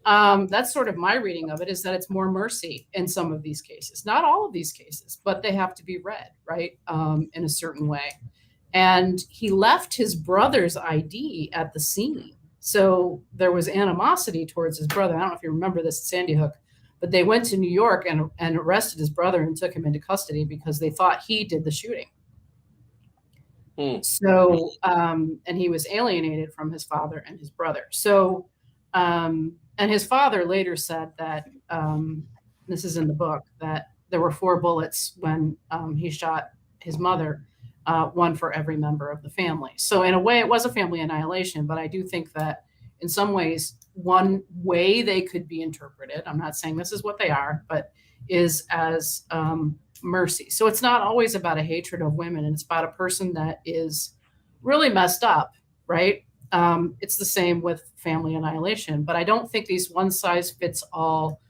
That's sort of my reading of it, is that it's more mercy in some of these cases, not all of these cases, but they have to be read, right, in a certain way. And he left his brother's ID at the scene. So there was animosity towards his brother. I don't know if you remember this at Sandy Hook, but they went to New York and arrested his brother and took him into custody because they thought he did the shooting. So, and he was alienated from his father and his brother. So, and his father later said that, this is in the book, that there were 4 bullets when he shot his mother, 1 for every member of the family. So in a way, it was a family annihilation, but I do think that in some ways, one way they could be interpreted, I'm not saying this is what they are, but is as mercy. So it's not always about a hatred of women, and it's about a person that is really messed up, right? It's the same with family annihilation, but I don't think these one size fits all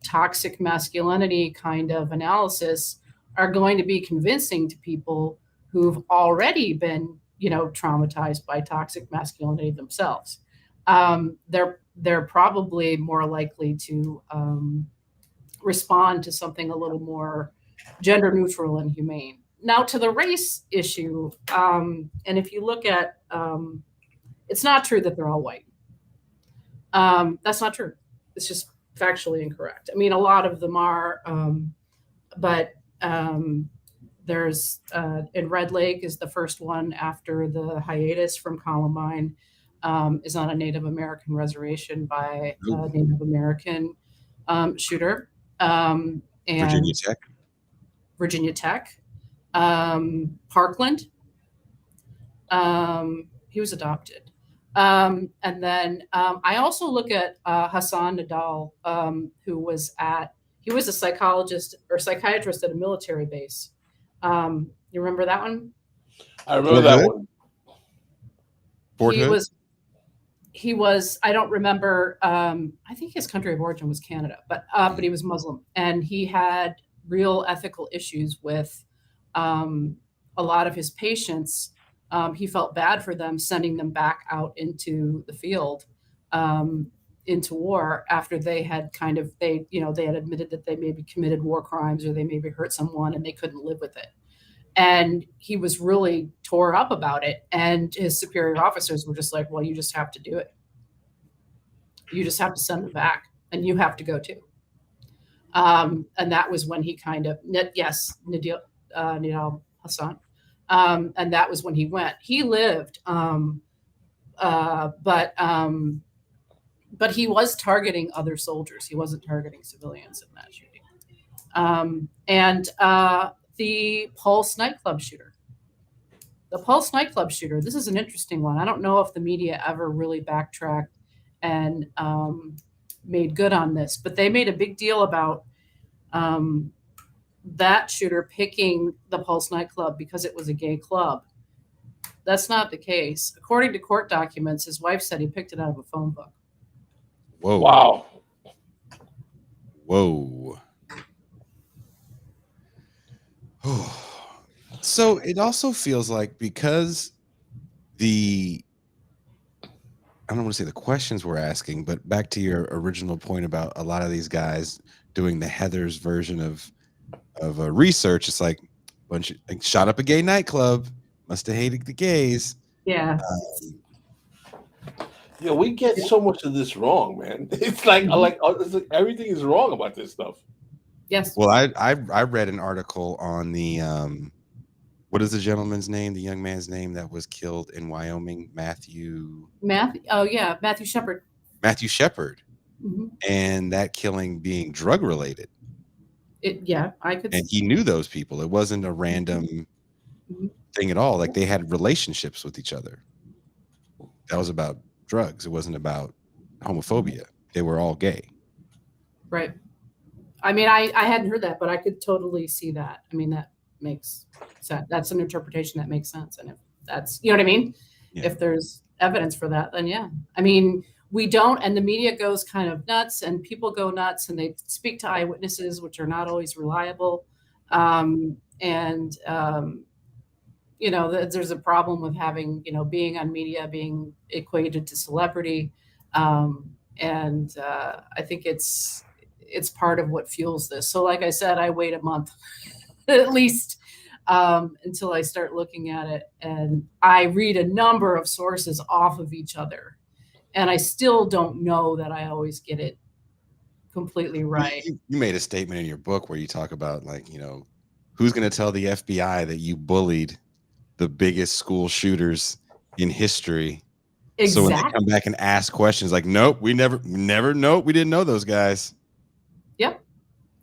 toxic masculinity kind of analysis are going to be convincing to people who've already been traumatized by toxic masculinity themselves. They're probably more likely to respond to something a little more gender neutral and humane. Now, to the race issue, and if you look at, it's not true that they're all white. That's not true. It's just factually incorrect. I mean, a lot of them are, but there's in Red Lake is the first one after the hiatus from Columbine, is on a Native American reservation by a Native American shooter. And Virginia Tech, Parkland. He was adopted. And then I also look at Hassan Nadal, who was a psychologist or psychiatrist at a military base. You remember that one? I remember that one. He was, I don't remember, I think his country of origin was Canada, but he was Muslim, and he had real ethical issues with a lot of his patients. He felt bad for them, sending them back out into the field, into war, after they had they had admitted that they maybe committed war crimes or they maybe hurt someone and they couldn't live with it. And he was really tore up about it. And his superior officers were just like, well, you just have to do it. You just have to send them back, and you have to go too. And that was when he Nidal Hassan. And that was when he went. He lived, but he was targeting other soldiers. He wasn't targeting civilians in that shooting. And the Pulse nightclub shooter. The Pulse nightclub shooter, this is an interesting one. I don't know if the media ever really backtracked and made good on this, but they made a big deal about that shooter picking the Pulse nightclub because it was a gay club. That's not the case. According to court documents, his wife said he picked it out of a phone book. Whoa. Wow. Whoa. So it also feels like, because I don't want to say the questions we're asking, but back to your original point about a lot of these guys doing the Heather's version of research. It's like shot up a gay nightclub, must have hated the gays. Yeah. Yeah, we get so much of this wrong, man. It's like, it's like everything is wrong about this stuff. Yes. Well, I read an article on the what is the gentleman's name, the young man's name that was killed in Wyoming? Matthew Shepard. Matthew Shepard. Mm-hmm. And that killing being drug related. I could. And he knew those people. It wasn't a random thing at all. Like, they had relationships with each other. That was about drugs. It wasn't about homophobia. They were all gay. Right. I mean, I hadn't heard that, but I could totally see that. I mean, that makes sense. That's an interpretation that makes sense. And if that's, you know what I mean? Yeah. If there's evidence for that, then yeah. I mean, we don't, and the media goes kind of nuts, and people go nuts, and they speak to eyewitnesses, which are not always reliable. There's a problem with having, being on media, being equated to celebrity. I think it's part of what fuels this. So like I said, I wait a month at least until I start looking at it. And I read a number of sources off of each other. And I still don't know that I always get it completely right. You made a statement in your book where you talk about, who's going to tell the FBI that you bullied the biggest school shooters in history? Exactly. So when they come back and ask questions like, nope, we never, nope, we didn't know those guys. Yep.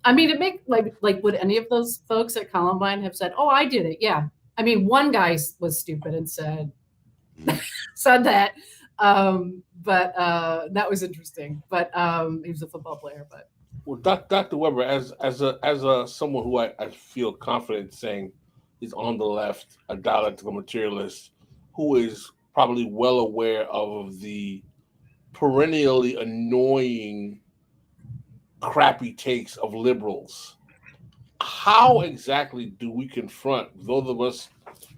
I mean, it make like would any of those folks at Columbine have said, "Oh, I did it"? Yeah. I mean, one guy was stupid and said that. But that was interesting. But he was a football player. But well, Dr. Weber, as someone who I feel confident saying is on the left, a dialectical materialist, who is probably well aware of the perennially annoying, crappy takes of liberals. How exactly do we confront those of us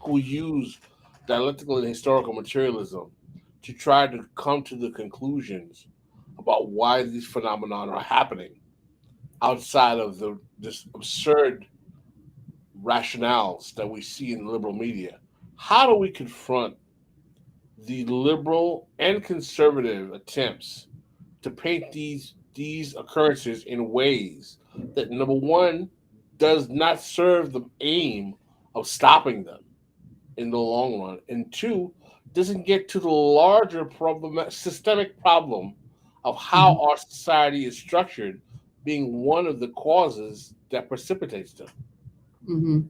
who use dialectical and historical materialism to try to come to the conclusions about why these phenomena are happening outside of this absurd rationales that we see in liberal media. How do we confront the liberal and conservative attempts to paint these occurrences in ways that, number one, does not serve the aim of stopping them in the long run, and two, doesn't get to the larger problem, systemic problem of how our society is structured, being one of the causes that precipitates them. Mm-hmm.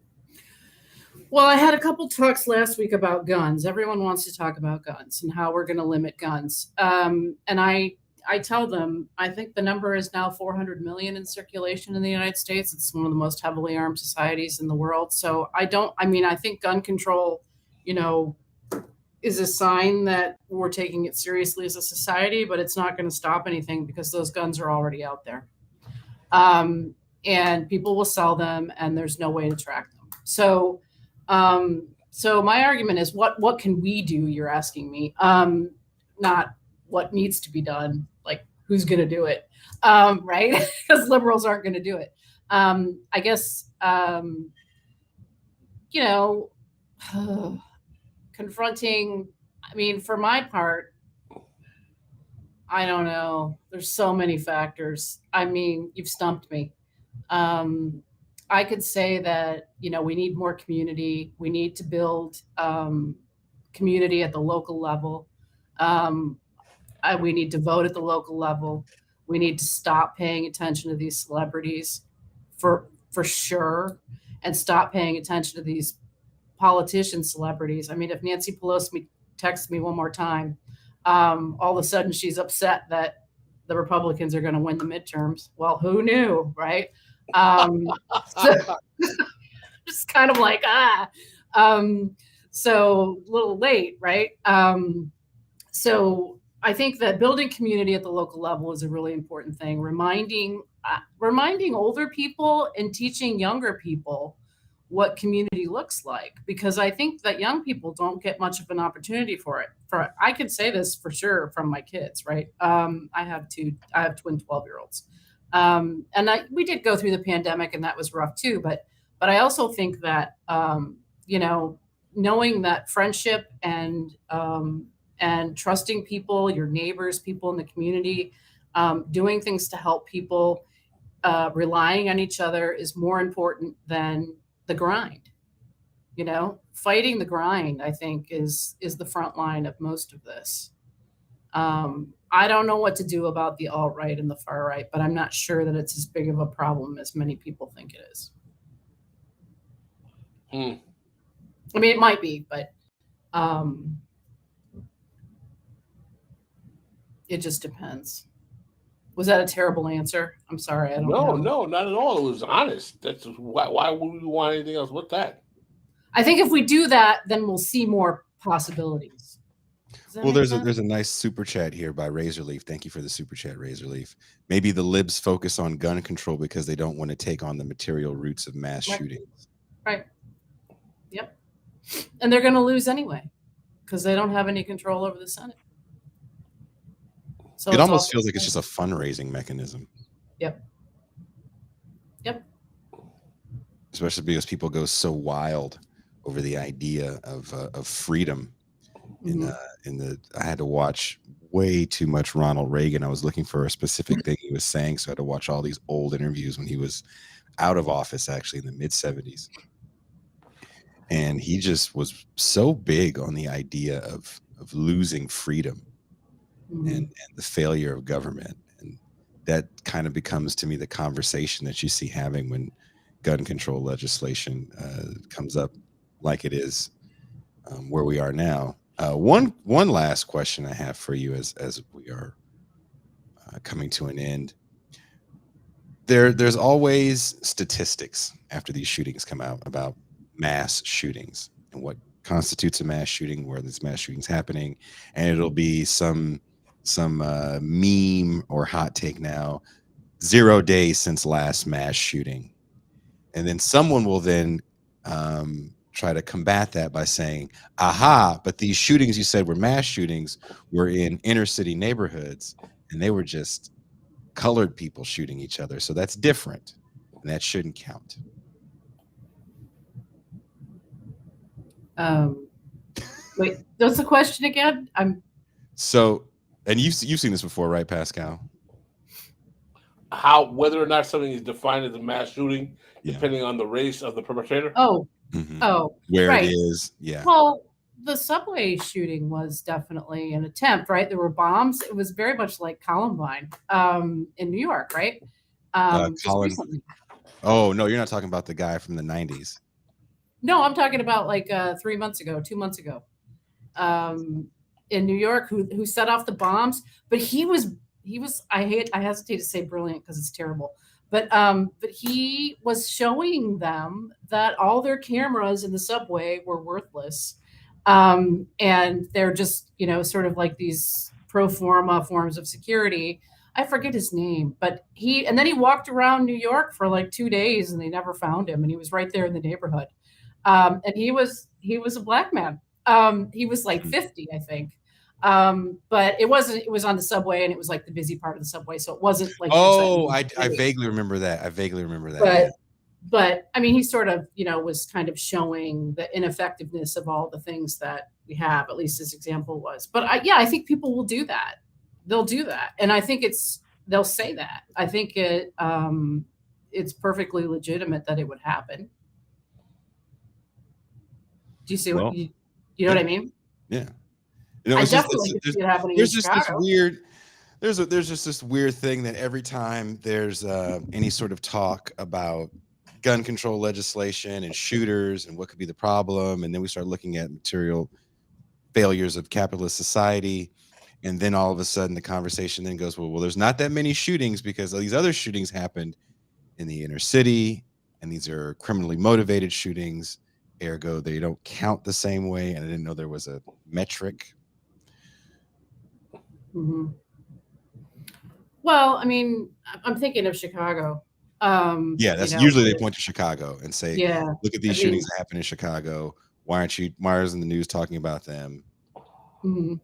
Well, I had a couple talks last week about guns. Everyone wants to talk about guns and how we're going to limit guns. And I tell them, I think the number is now 400 million in circulation in the United States. It's one of the most heavily armed societies in the world. So I think gun control, is a sign that we're taking it seriously as a society, but it's not going to stop anything because those guns are already out there. And people will sell them and there's no way to track them. So my argument is what can we do? You're asking me, not what needs to be done, like who's going to do it. Right. Because liberals aren't going to do it. I guess, confronting, for my part, I don't know. There's so many factors. You've stumped me. I could say that, we need more community. We need to build community at the local level. We need to vote at the local level. We need to stop paying attention to these celebrities for sure, and stop paying attention to these politician celebrities. If Nancy Pelosi texts me one more time, all of a sudden she's upset that the Republicans are going to win the midterms. Well, who knew, right? So just kind of like, so a little late, right? So I think that building community at the local level is a really important thing. Reminding older people and teaching younger people what community looks like, because I think that young people don't get much of an opportunity for it. I could say this for sure from my kids, right? I have twin 12-year-olds. We did go through the pandemic and that was rough too. But I also think that, knowing that friendship and trusting people, your neighbors, people in the community, doing things to help people, relying on each other is more important than the grind. Fighting the grind, I think, is the front line of most of this. I don't know what to do about the alt-right and the far right, but I'm not sure that it's as big of a problem as many people think it is. It might be, but it just depends. Was that a terrible answer? I'm sorry. I don't know. No, not at all. It was honest. That's why would we want anything else? What's that? I think if we do that, then we'll see more possibilities. Well, there's a nice super chat here by Razorleaf. Thank you for the super chat, Razorleaf. Maybe the libs focus on gun control because they don't want to take on the material roots of mass shootings. Right. Yep. And they're going to lose anyway because they don't have any control over the Senate. So it almost feels like it's just a fundraising mechanism. Yep. Especially because people go so wild over the idea of freedom. I had to watch way too much Ronald Reagan. I was looking for a specific thing he was saying, so I had to watch all these old interviews when he was out of office, actually in the mid-70s. And he just was so big on the idea of losing freedom and the failure of government. And that kind of becomes to me the conversation that you see having when gun control legislation comes up like it is where we are now. One last question I have for you as we are coming to an end. There's always statistics after these shootings come out about mass shootings and what constitutes a mass shooting, where this mass shooting's happening, and it'll be some meme or hot take now, 0 days since last mass shooting. And then someone will then try to combat that by saying, aha, but these shootings you said were mass shootings were in inner city neighborhoods, and they were just colored people shooting each other. So that's different, and that shouldn't count. Wait, what's the question again? So, and you've seen this before, right, Pascal? Whether or not something is defined as a mass shooting, depending on the race of the perpetrator. Oh, where right. it is. Yeah. Well, the subway shooting was definitely an attempt, right? There were bombs. It was very much like Columbine in New York, right? Just recently. Oh, no, you're not talking about the guy from the 90s. No, I'm talking about like 2 months ago, in New York, who set off the bombs. But he was I hesitate to say brilliant because it's terrible. But he was showing them that all their cameras in the subway were worthless. And they're just, sort of like these pro forma forms of security. I forget his name, but then he walked around New York for like 2 days and they never found him. And he was right there in the neighborhood. And he was a black man. He was like 50, I think. But it was on the subway, and it was like the busy part of the subway. So it wasn't like, I vaguely remember that. But I mean, he sort of, was kind of showing the ineffectiveness of all the things that we have, at least his example was. But I think people will do that. They'll do that. And I think they'll say that. I think it's perfectly legitimate that it would happen. Do you see what you know what I mean? Yeah. I definitely could see it happening in Chicago. There's just this weird thing that every time there's any sort of talk about gun control legislation and shooters and what could be the problem, and then we start looking at material failures of capitalist society, and then all of a sudden the conversation then goes, well, there's not that many shootings because these other shootings happened in the inner city, and these are criminally motivated shootings. Ergo, they don't count the same way, and I didn't know there was a metric. Mm-hmm. Well, I mean, I'm thinking of Chicago. That's usually they point to Chicago and say, look at these shootings that happen in Chicago. Why isn't the news talking about them? Mm-hmm.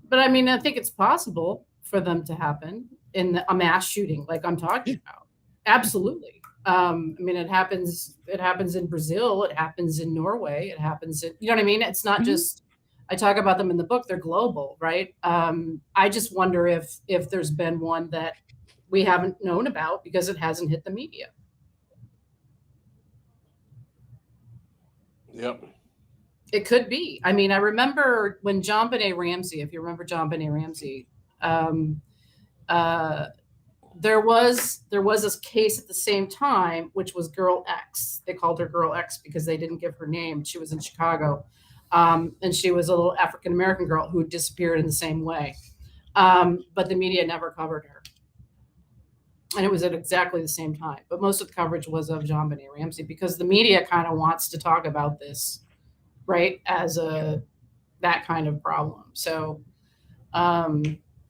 But I mean, I think it's possible for them to happen in a mass shooting like I'm talking about. Absolutely. I mean, it happens in Brazil, it happens in Norway, it happens in, you know what I mean? It's not just, I talk about them in the book, they're global, right? I just wonder if there's been one that we haven't known about because it hasn't hit the media. Yep. It could be. I mean, I remember when JonBenet Ramsey, if you remember JonBenet Ramsey, there was this case at the same time, which was Girl X. They called her Girl X because they didn't give her name. She was in Chicago. And she was a little African-American girl who disappeared in the same way. But the media never covered her. And it was at exactly the same time. But most of the coverage was of JonBenet Ramsey because the media kind of wants to talk about this, right, as that kind of problem. So,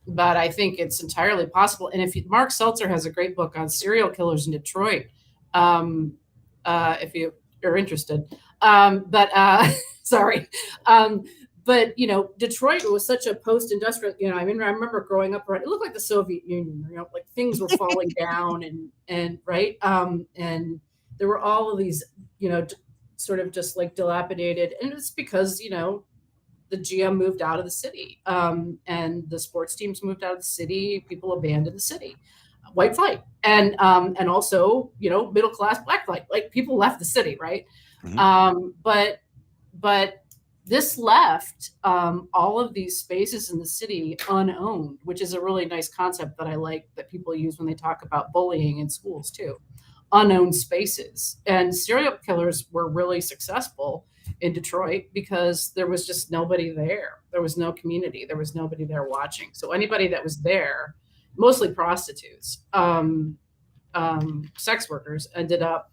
but I think it's entirely possible. And Mark Seltzer has a great book on serial killers in Detroit, if you are interested. Sorry. But, Detroit was such a post-industrial, I mean, I remember growing up, right, it looked like the Soviet Union, like things were falling down and right. And there were all of these, sort of just like dilapidated. And it's because, the GM moved out of the city, and the sports teams moved out of the city. People abandoned the city, white flight, and also middle class black flight. Like people left the city, right? Mm-hmm. But this left all of these spaces in the city unowned, which is a really nice concept that I like that people use when they talk about bullying in schools too. Unowned spaces, and serial killers were really successful in Detroit because there was just nobody there. There was no community. There was nobody there watching. So anybody that was there, mostly prostitutes, sex workers, ended up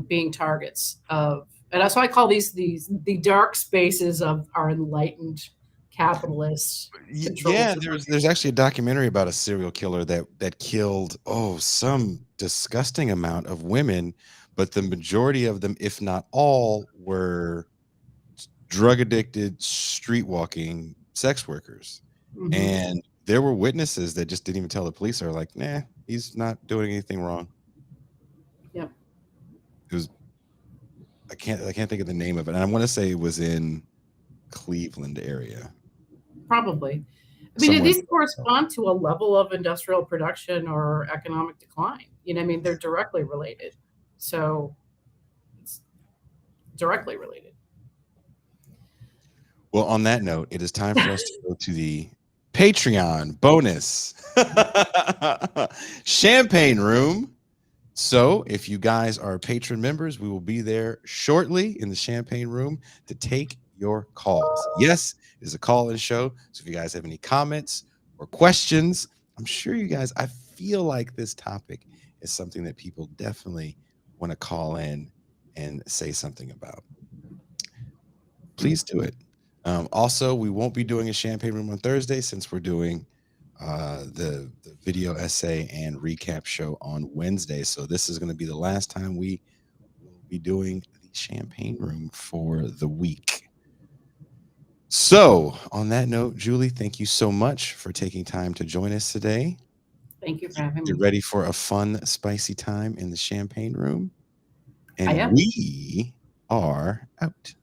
being targets of, and that's why I call these the dark spaces of our enlightened capitalist control Yeah, system. there's actually a documentary about a serial killer that killed some disgusting amount of women, but the majority of them, if not all, were drug addicted, street walking sex workers. Mhm. And there were witnesses that just didn't even tell the police. Are like, nah, he's not doing anything wrong. Yep. It was I can't think of the name of it. And I want to say it was in Cleveland area. Probably. I mean, Somewhere. these correspond to a level of industrial production or economic decline. You know, I mean, they're directly related. So it's directly related. Well, on that note, it is time for us to go to the Patreon bonus champagne room. So if you guys are patron members, we will be there shortly in the champagne room to take your calls. Yes, it is a call-in show. So if you guys have any comments or questions, I'm sure you guys, I feel like this topic is something that people definitely want to call in and say something about. Please do it. Also, we won't be doing a champagne room on Thursday since we're doing the video essay and recap show on Wednesday. So this is going to be the last time we will be doing the champagne room for the week. So on that note, Julie, thank you so much for taking time to join us today. Thank you for having me. Get ready for a fun, spicy time in the champagne room. I And am. we are out.